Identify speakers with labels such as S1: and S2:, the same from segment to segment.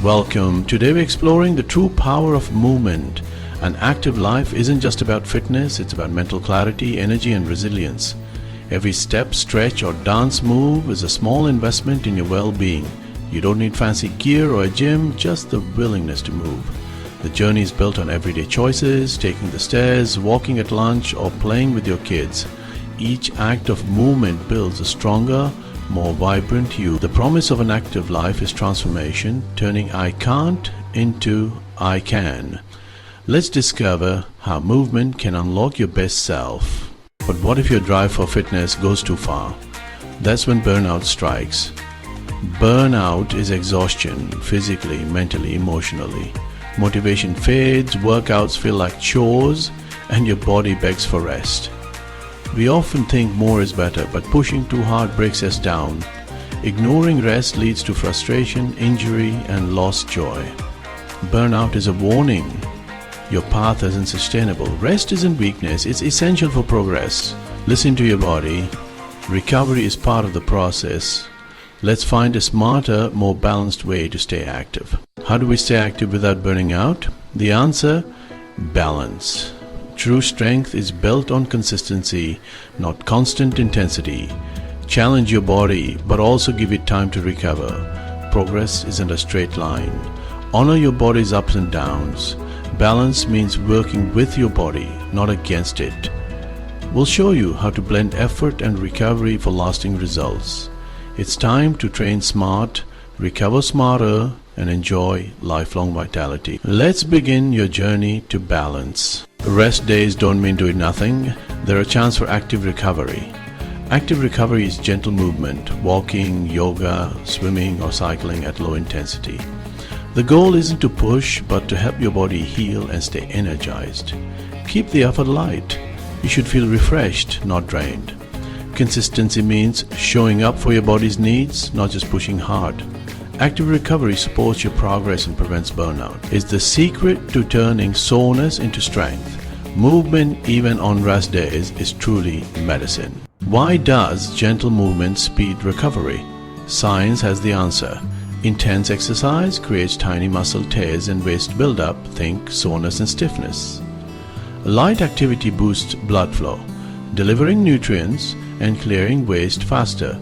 S1: Welcome. Today we're exploring the true power of movement. An active life isn't just about fitness, it's about mental clarity, energy and resilience. Every step, stretch or dance move is a small investment in your well-being. You don't need fancy gear or a gym, just the willingness to move. The journey is built on everyday choices, taking the stairs, walking at lunch or playing with your kids. Each act of movement builds a stronger, more vibrant you. The promise of an active life is transformation, turning I can't into I can. Let's discover how movement can unlock your best self. But what if your drive for fitness goes too far? That's when burnout strikes. Burnout is exhaustion, physically, mentally, emotionally. Motivation fades, workouts feel like chores, and your body begs for rest. We often think more is better, but pushing too hard breaks us down. Ignoring rest leads to frustration, injury, and lost joy. Burnout is a warning. Your path isn't sustainable. Rest isn't weakness, it's essential for progress. Listen to your body. Recovery is part of the process. Let's find a smarter, more balanced way to stay active. How do we stay active without burning out? The answer: balance. True strength is built on consistency, not constant intensity. Challenge your body, but also give it time to recover. Progress isn't a straight line. Honor your body's ups and downs. Balance means working with your body, not against it. We'll show you how to blend effort and recovery for lasting results. It's time to train smart, recover smarter, and enjoy lifelong vitality. Let's begin your journey to balance. Rest days don't mean doing nothing. They're a chance for active recovery. Active recovery is gentle movement, walking, yoga, swimming, or cycling at low intensity. The goal isn't to push, but to help your body heal and stay energized. Keep the effort light. You should feel refreshed, not drained. Consistency means showing up for your body's needs, not just pushing hard. Active recovery supports your progress and prevents burnout. It's the secret to turning soreness into strength. Movement, even on rest days, is truly medicine. Why does gentle movement speed recovery? Science has the answer. Intense exercise creates tiny muscle tears and waste buildup, think soreness and stiffness. Light activity boosts blood flow, delivering nutrients and clearing waste faster.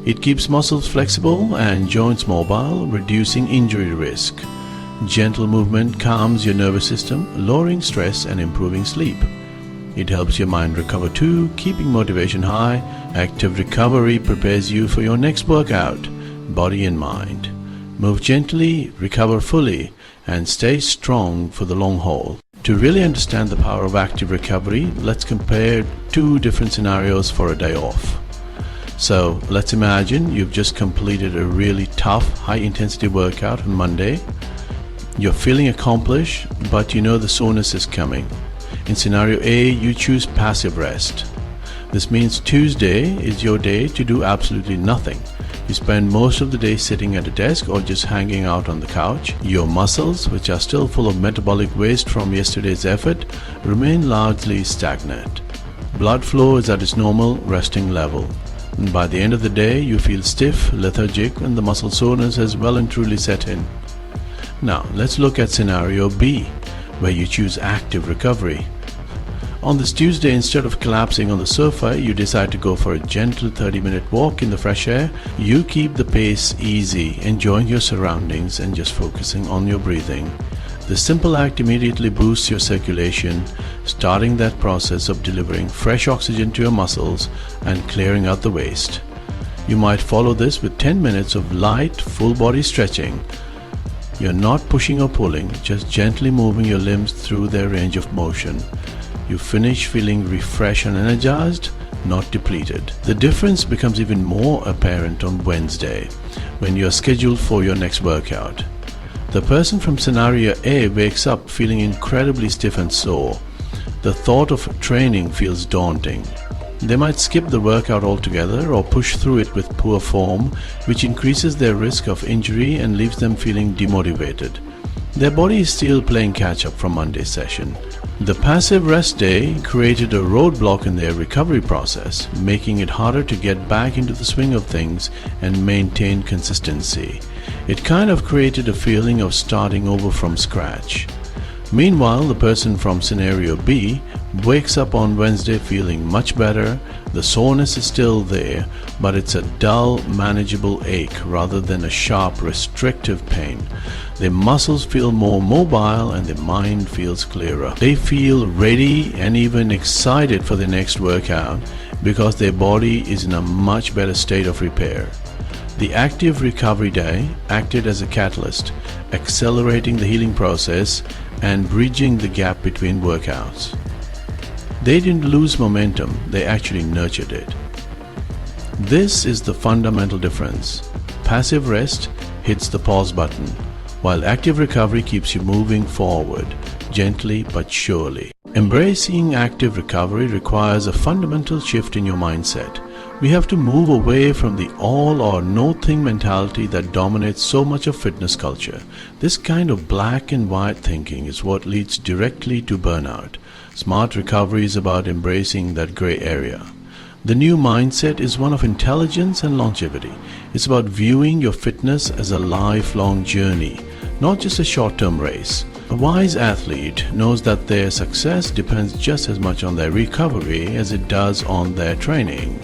S1: It keeps muscles flexible and joints mobile, reducing injury risk. Gentle movement calms your nervous system, lowering stress and improving sleep. It helps your mind recover too, keeping motivation high. Active recovery prepares you for your next workout, body and mind. Move gently, recover fully, and stay strong for the long haul. To really understand the power of active recovery, let's compare two different scenarios for a day off. So let's imagine you've just completed a really tough, high-intensity workout on Monday. You're feeling accomplished, but you know the soreness is coming. In scenario A, you choose passive rest. This means Tuesday is your day to do absolutely nothing. You spend most of the day sitting at a desk or just hanging out on the couch. Your muscles, which are still full of metabolic waste from yesterday's effort, remain largely stagnant. Blood flow is at its normal resting level. And by the end of the day, you feel stiff, lethargic, and the muscle soreness has well and truly set in. Now, let's look at scenario B, where you choose active recovery. On this Tuesday, instead of collapsing on the sofa, you decide to go for a gentle 30-minute walk in the fresh air. You keep the pace easy, enjoying your surroundings and just focusing on your breathing. The simple act immediately boosts your circulation, starting that process of delivering fresh oxygen to your muscles and clearing out the waste. You might follow this with 10 minutes of light, full-body stretching. You're not pushing or pulling, just gently moving your limbs through their range of motion. You finish feeling refreshed and energized, not depleted. The difference becomes even more apparent on Wednesday, when you're scheduled for your next workout. The person from scenario A wakes up feeling incredibly stiff and sore. The thought of training feels daunting. They might skip the workout altogether or push through it with poor form, which increases their risk of injury and leaves them feeling demotivated. Their body is still playing catch-up from Monday's session. The passive rest day created a roadblock in their recovery process, making it harder to get back into the swing of things and maintain consistency. It kind of created a feeling of starting over from scratch. Meanwhile, the person from scenario B wakes up on Wednesday feeling much better. The soreness is still there, but it's a dull, manageable ache rather than a sharp, restrictive pain. Their muscles feel more mobile and their mind feels clearer. They feel ready and even excited for the next workout because their body is in a much better state of repair. The active recovery day acted as a catalyst, accelerating the healing process and bridging the gap between workouts. They didn't lose momentum, they actually nurtured it. This is the fundamental difference. Passive rest hits the pause button, while active recovery keeps you moving forward, gently but surely. Embracing active recovery requires a fundamental shift in your mindset. We have to move away from the all or nothing mentality that dominates so much of fitness culture. This kind of black and white thinking is what leads directly to burnout. Smart recovery is about embracing that gray area. The new mindset is one of intelligence and longevity. It's about viewing your fitness as a lifelong journey, not just a short-term race. A wise athlete knows that their success depends just as much on their recovery as it does on their training.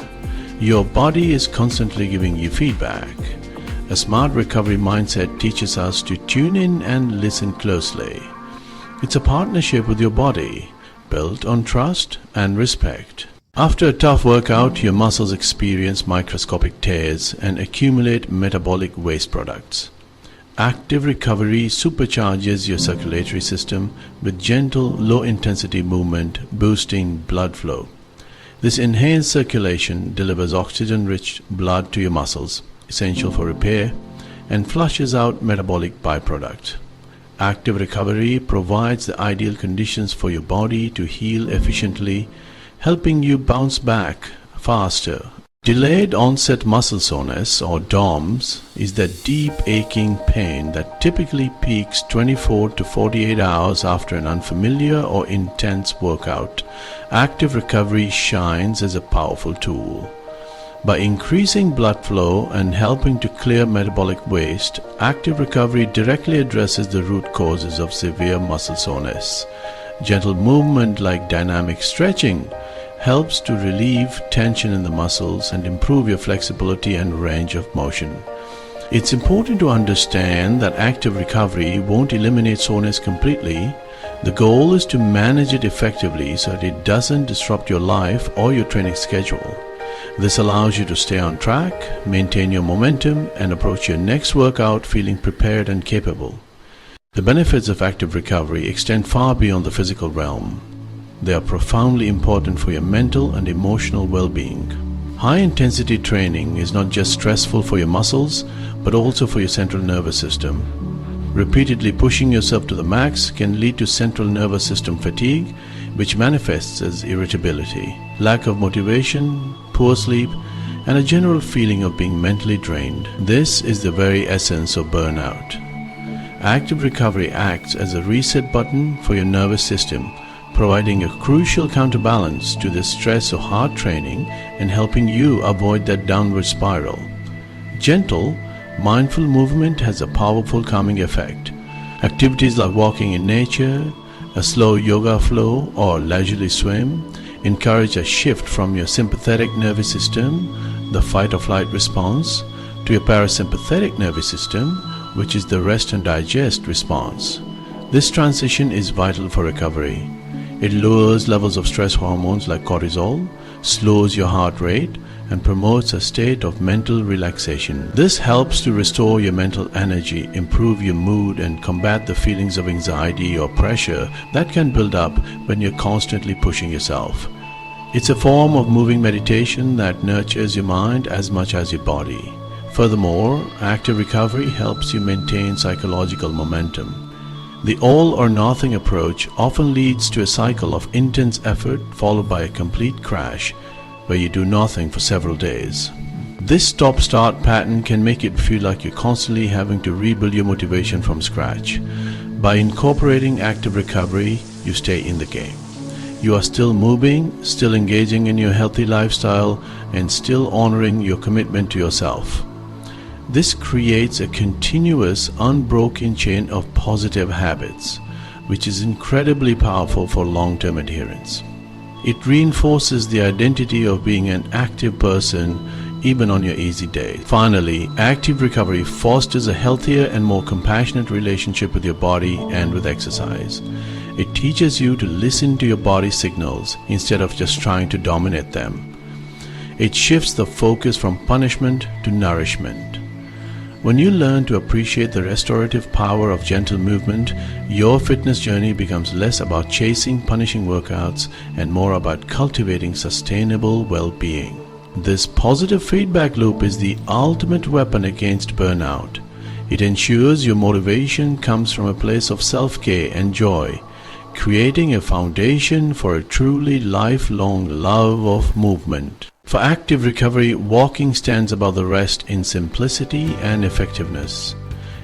S1: Your body is constantly giving you feedback. A smart recovery mindset teaches us to tune in and listen closely. It's a partnership with your body, built on trust and respect. After a tough workout, your muscles experience microscopic tears and accumulate metabolic waste products. Active recovery supercharges your circulatory system with gentle, low-intensity movement, boosting blood flow. This enhanced circulation delivers oxygen-rich blood to your muscles, essential for repair, and flushes out metabolic byproducts. Active recovery provides the ideal conditions for your body to heal efficiently, helping you bounce back faster. Delayed onset muscle soreness, or DOMS, is that deep aching pain that typically peaks 24 to 48 hours after an unfamiliar or intense workout. Active recovery shines as a powerful tool. By increasing blood flow and helping to clear metabolic waste, active recovery directly addresses the root causes of severe muscle soreness. Gentle movement like dynamic stretching helps to relieve tension in the muscles and improve your flexibility and range of motion. It's important to understand that active recovery won't eliminate soreness completely. The goal is to manage it effectively so that it doesn't disrupt your life or your training schedule. This allows you to stay on track, maintain your momentum, and approach your next workout feeling prepared and capable. The benefits of active recovery extend far beyond the physical realm. They are profoundly important for your mental and emotional well-being. High-intensity training is not just stressful for your muscles, but also for your central nervous system. Repeatedly pushing yourself to the max can lead to central nervous system fatigue, which manifests as irritability, lack of motivation, poor sleep, and a general feeling of being mentally drained. This is the very essence of burnout. Active recovery acts as a reset button for your nervous system, providing a crucial counterbalance to the stress of hard training and helping you avoid that downward spiral. Gentle, mindful movement has a powerful calming effect. Activities like walking in nature, a slow yoga flow, or leisurely swim encourage a shift from your sympathetic nervous system, the fight or flight response, to your parasympathetic nervous system, which is the rest and digest response. This transition is vital for recovery. It lowers levels of stress hormones like cortisol, slows your heart rate, and promotes a state of mental relaxation. This helps to restore your mental energy, improve your mood, and combat the feelings of anxiety or pressure that can build up when you're constantly pushing yourself. It's a form of moving meditation that nurtures your mind as much as your body. Furthermore, active recovery helps you maintain psychological momentum. The all-or-nothing approach often leads to a cycle of intense effort followed by a complete crash where you do nothing for several days. This stop-start pattern can make it feel like you're constantly having to rebuild your motivation from scratch. By incorporating active recovery, you stay in the game. You are still moving, still engaging in your healthy lifestyle, and still honoring your commitment to yourself. This creates a continuous, unbroken chain of positive habits, which is incredibly powerful for long-term adherence. It reinforces the identity of being an active person even on your easy day. Finally, active recovery fosters a healthier and more compassionate relationship with your body and with exercise. It teaches you to listen to your body's signals instead of just trying to dominate them. It shifts the focus from punishment to nourishment. When you learn to appreciate the restorative power of gentle movement, your fitness journey becomes less about chasing punishing workouts and more about cultivating sustainable well-being. This positive feedback loop is the ultimate weapon against burnout. It ensures your motivation comes from a place of self-care and joy, creating a foundation for a truly lifelong love of movement. For active recovery, walking stands above the rest in simplicity and effectiveness.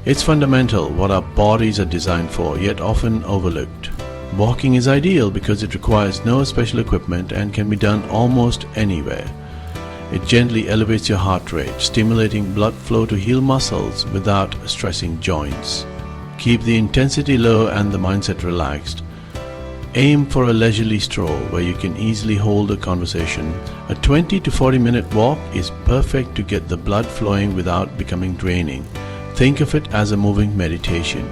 S1: It's fundamental what our bodies are designed for, yet often overlooked. Walking is ideal because it requires no special equipment and can be done almost anywhere. It gently elevates your heart rate, stimulating blood flow to heal muscles without stressing joints. Keep the intensity low and the mindset relaxed. Aim for a leisurely stroll where you can easily hold a conversation. A 20 to 40 minute walk is perfect to get the blood flowing without becoming draining. Think of it as a moving meditation.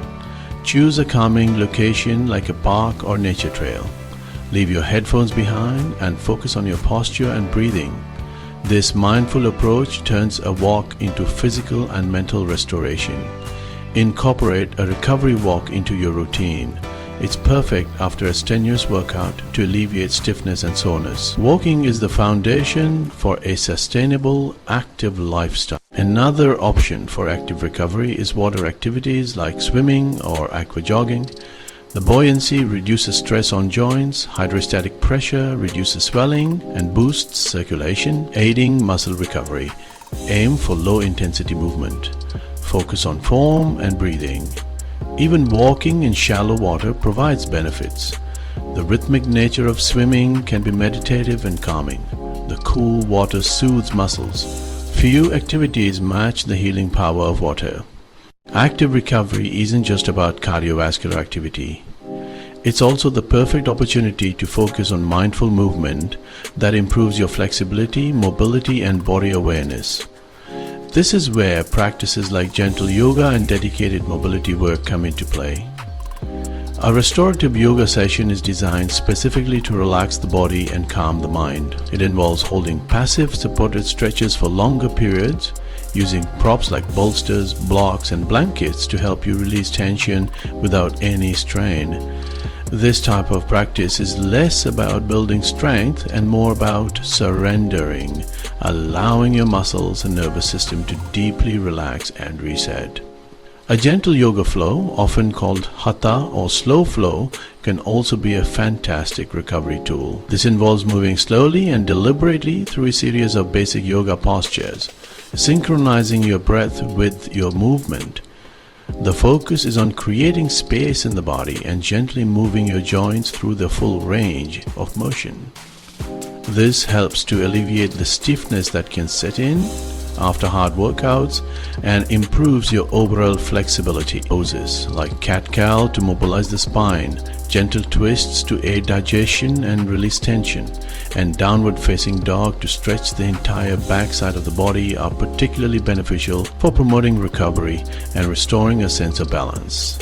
S1: Choose a calming location like a park or nature trail. Leave your headphones behind and focus on your posture and breathing. This mindful approach turns a walk into physical and mental restoration. Incorporate a recovery walk into your routine. It's perfect after a strenuous workout to alleviate stiffness and soreness. Walking is the foundation for a sustainable, active lifestyle. Another option for active recovery is water activities like swimming or aquajogging. The buoyancy reduces stress on joints, hydrostatic pressure reduces swelling and boosts circulation, aiding muscle recovery. Aim for low-intensity movement. Focus on form and breathing. Even walking in shallow water provides benefits. The rhythmic nature of swimming can be meditative and calming. The cool water soothes muscles. Few activities match the healing power of water. Active recovery isn't just about cardiovascular activity. It's also the perfect opportunity to focus on mindful movement that improves your flexibility, mobility, and body awareness. This is where practices like gentle yoga and dedicated mobility work come into play. A restorative yoga session is designed specifically to relax the body and calm the mind. It involves holding passive supported stretches for longer periods, using props like bolsters, blocks, and blankets to help you release tension without any strain. This type of practice is less about building strength and more about surrendering, allowing your muscles and nervous system to deeply relax and reset. A gentle yoga flow, often called hatha or slow flow, can also be a fantastic recovery tool. This involves moving slowly and deliberately through a series of basic yoga postures, synchronizing your breath with your movement. The focus is on creating space in the body and gently moving your joints through the full range of motion. This helps to alleviate the stiffness that can set in after hard workouts and improves your overall flexibility. Poses like cat-cow to mobilize the spine, gentle twists to aid digestion and release tension, and downward facing dog to stretch the entire backside of the body are particularly beneficial for promoting recovery and restoring a sense of balance.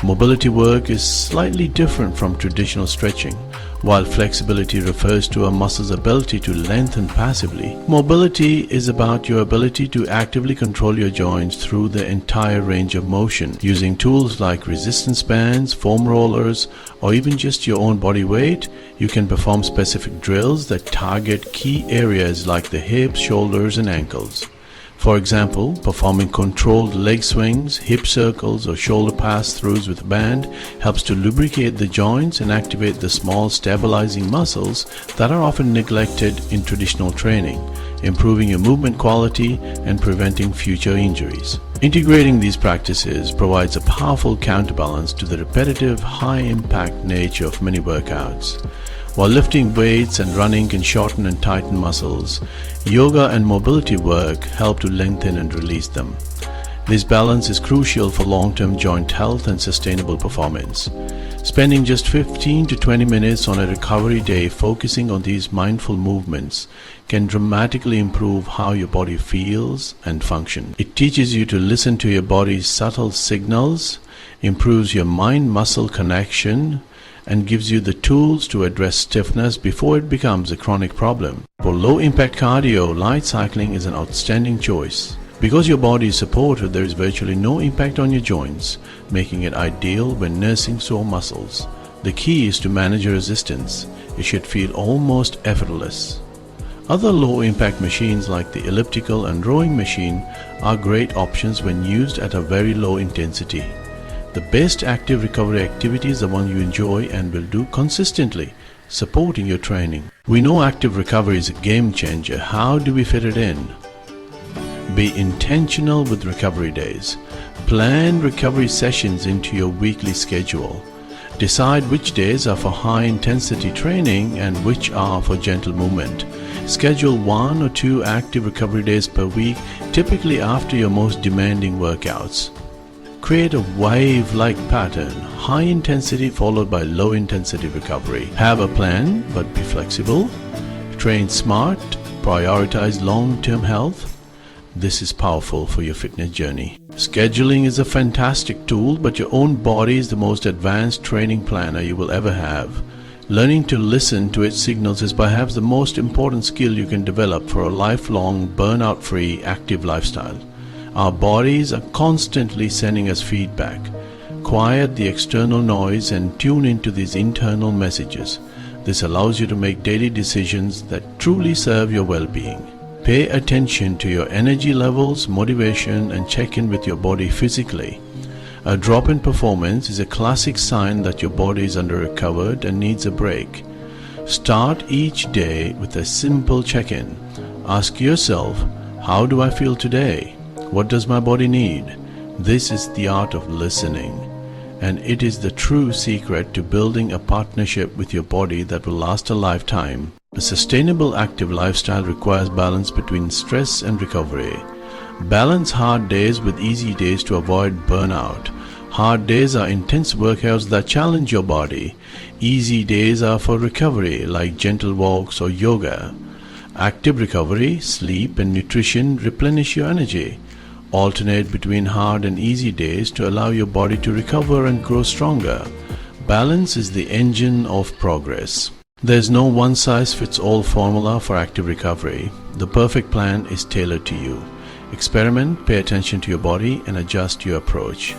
S1: Mobility work is slightly different from traditional stretching. While flexibility refers to a muscle's ability to lengthen passively, mobility is about your ability to actively control your joints through the entire range of motion. Using tools like resistance bands, foam rollers, or even just your own body weight, you can perform specific drills that target key areas like the hips, shoulders, and ankles. For example, performing controlled leg swings, hip circles, or shoulder pass-throughs with a band helps to lubricate the joints and activate the small stabilizing muscles that are often neglected in traditional training, improving your movement quality and preventing future injuries. Integrating these practices provides a powerful counterbalance to the repetitive, high-impact nature of many workouts. While lifting weights and running can shorten and tighten muscles, yoga and mobility work help to lengthen and release them. This balance is crucial for long-term joint health and sustainable performance. Spending just 15 to 20 minutes on a recovery day focusing on these mindful movements can dramatically improve how your body feels and functions. It teaches you to listen to your body's subtle signals, improves your mind-muscle connection, and gives you the tools to address stiffness before it becomes a chronic problem. For low-impact cardio, light cycling is an outstanding choice. Because your body is supported, there is virtually no impact on your joints, making it ideal when nursing sore muscles. The key is to manage your resistance. It should feel almost effortless. Other low-impact machines like the elliptical and rowing machine are great options when used at a very low intensity. The best active recovery activity is the one you enjoy and will do consistently, supporting your training. We know active recovery is a game changer. How do we fit it in? Be intentional with recovery days. Plan recovery sessions into your weekly schedule. Decide which days are for high-intensity training and which are for gentle movement. Schedule 1 or 2 active recovery days per week, typically after your most demanding workouts. Create a wave-like pattern, high intensity followed by low intensity recovery. Have a plan, but be flexible. Train smart, prioritize long-term health. This is powerful for your fitness journey. Scheduling is a fantastic tool, but your own body is the most advanced training planner you will ever have. Learning to listen to its signals is perhaps the most important skill you can develop for a lifelong, burnout-free, active lifestyle. Our bodies are constantly sending us feedback. Quiet the external noise and tune into these internal messages. This allows you to make daily decisions that truly serve your well-being. Pay attention to your energy levels, motivation, and check in with your body physically. A drop in performance is a classic sign that your body is under-recovered and needs a break. Start each day with a simple check-in. Ask yourself, how do I feel today? What does my body need? This is the art of listening, and it is the true secret to building a partnership with your body that will last a lifetime. A sustainable active lifestyle requires balance between stress and recovery. Balance hard days with easy days to avoid burnout. Hard days are intense workouts that challenge your body. Easy days are for recovery, like gentle walks or yoga. Active recovery, sleep, and nutrition replenish your energy. Alternate between hard and easy days to allow your body to recover and grow stronger. Balance is the engine of progress. There's no one-size-fits-all formula for active recovery. The perfect plan is tailored to you. Experiment, pay attention to your body, and adjust your approach.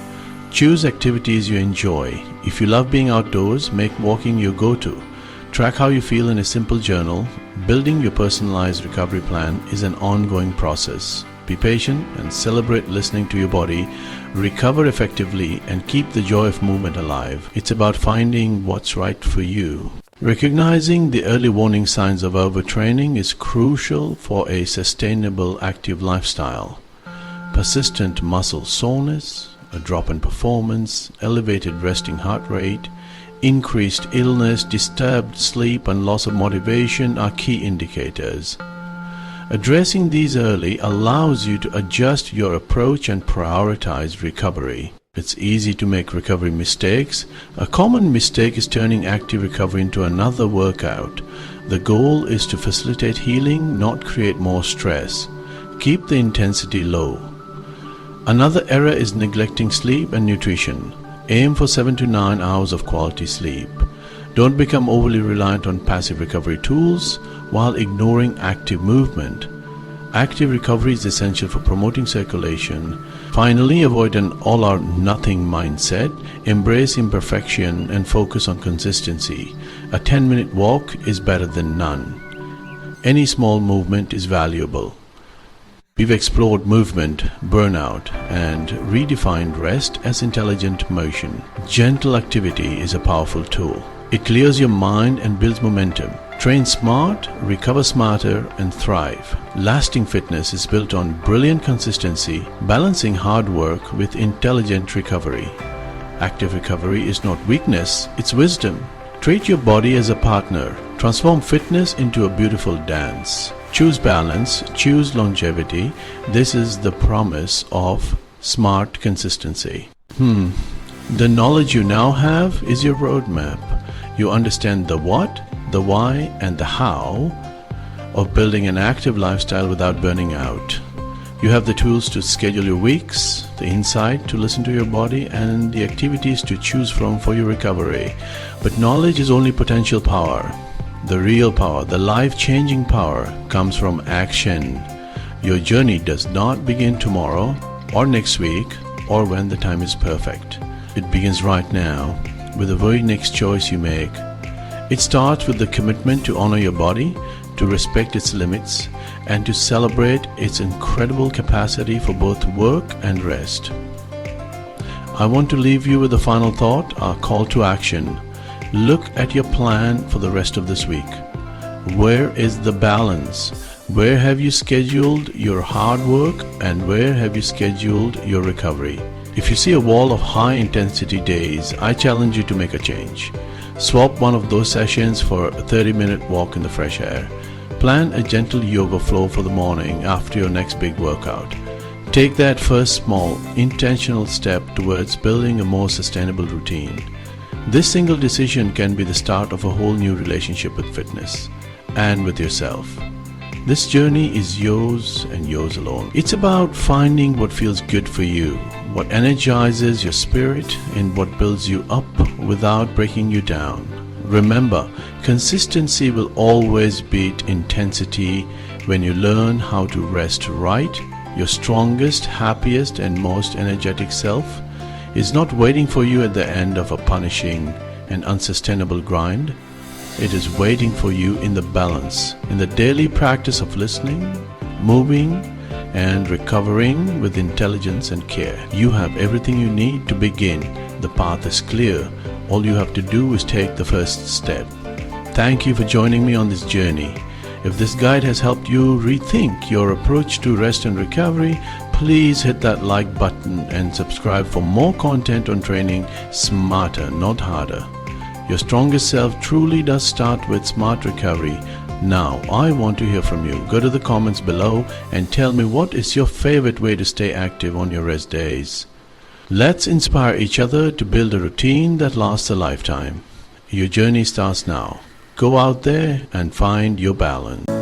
S1: Choose activities you enjoy. If you love being outdoors, make walking your go-to. Track how you feel in a simple journal. Building your personalized recovery plan is an ongoing process. Be patient and celebrate listening to your body. Recover effectively and keep the joy of movement alive. It's about finding what's right for you. Recognizing the early warning signs of overtraining is crucial for a sustainable active lifestyle. Persistent muscle soreness, a drop in performance, elevated resting heart rate, increased illness, disturbed sleep, and loss of motivation are key indicators. Addressing these early allows you to adjust your approach and prioritize recovery. It's easy to make recovery mistakes. A common mistake is turning active recovery into another workout. The goal is to facilitate healing, not create more stress. Keep the intensity low. Another error is neglecting sleep and nutrition. Aim for 7 to 9 hours of quality sleep. Don't become overly reliant on passive recovery tools while ignoring active movement. Active recovery is essential for promoting circulation. Finally, avoid an all-or-nothing mindset. Embrace imperfection and focus on consistency. A 10-minute walk is better than none. Any small movement is valuable. We've explored movement, burnout, and redefined rest as intelligent motion. Gentle activity is a powerful tool. It clears your mind and builds momentum. Train smart, recover smarter, and thrive. Lasting fitness is built on brilliant consistency, balancing hard work with intelligent recovery. Active recovery is not weakness, it's wisdom. Treat your body as a partner. Transform fitness into a beautiful dance. Choose balance, choose longevity. This is the promise of smart consistency. The knowledge you now have is your roadmap. You understand the what, the why, and the how of building an active lifestyle without burning out. You have the tools to schedule your weeks, the insight to listen to your body, and the activities to choose from for your recovery. But knowledge is only potential power. The real power, the life-changing power, comes from action. Your journey does not begin tomorrow or next week or when the time is perfect. It begins right now with the very next choice you make. It starts with the commitment to honor your body, to respect its limits, and to celebrate its incredible capacity for both work and rest. I want to leave you with a final thought, a call to action. Look at your plan for the rest of this week. Where is the balance? Where have you scheduled your hard work and where have you scheduled your recovery? If you see a wall of high-intensity days, I challenge you to make a change. Swap one of those sessions for a 30-minute walk in the fresh air. Plan a gentle yoga flow for the morning after your next big workout. Take that first small, intentional step towards building a more sustainable routine. This single decision can be the start of a whole new relationship with fitness and with yourself. This journey is yours and yours alone. It's about finding what feels good for you, what energizes your spirit, and what builds you up without breaking you down. Remember, consistency will always beat intensity when you learn how to rest right. Your strongest, happiest, and most energetic self is not waiting for you at the end of a punishing and unsustainable grind. It is waiting for you in the balance, in the daily practice of listening, moving, and recovering with intelligence and care. You have everything you need to begin. The path is clear. All you have to do is take the first step. Thank you for joining me on this journey. If this guide has helped you rethink your approach to rest and recovery, please hit that like button and subscribe for more content on training smarter, not harder. Your strongest self truly does start with smart recovery. Now, I want to hear from you. Go to the comments below and tell me what is your favorite way to stay active on your rest days. Let's inspire each other to build a routine that lasts a lifetime. Your journey starts now. Go out there and find your balance.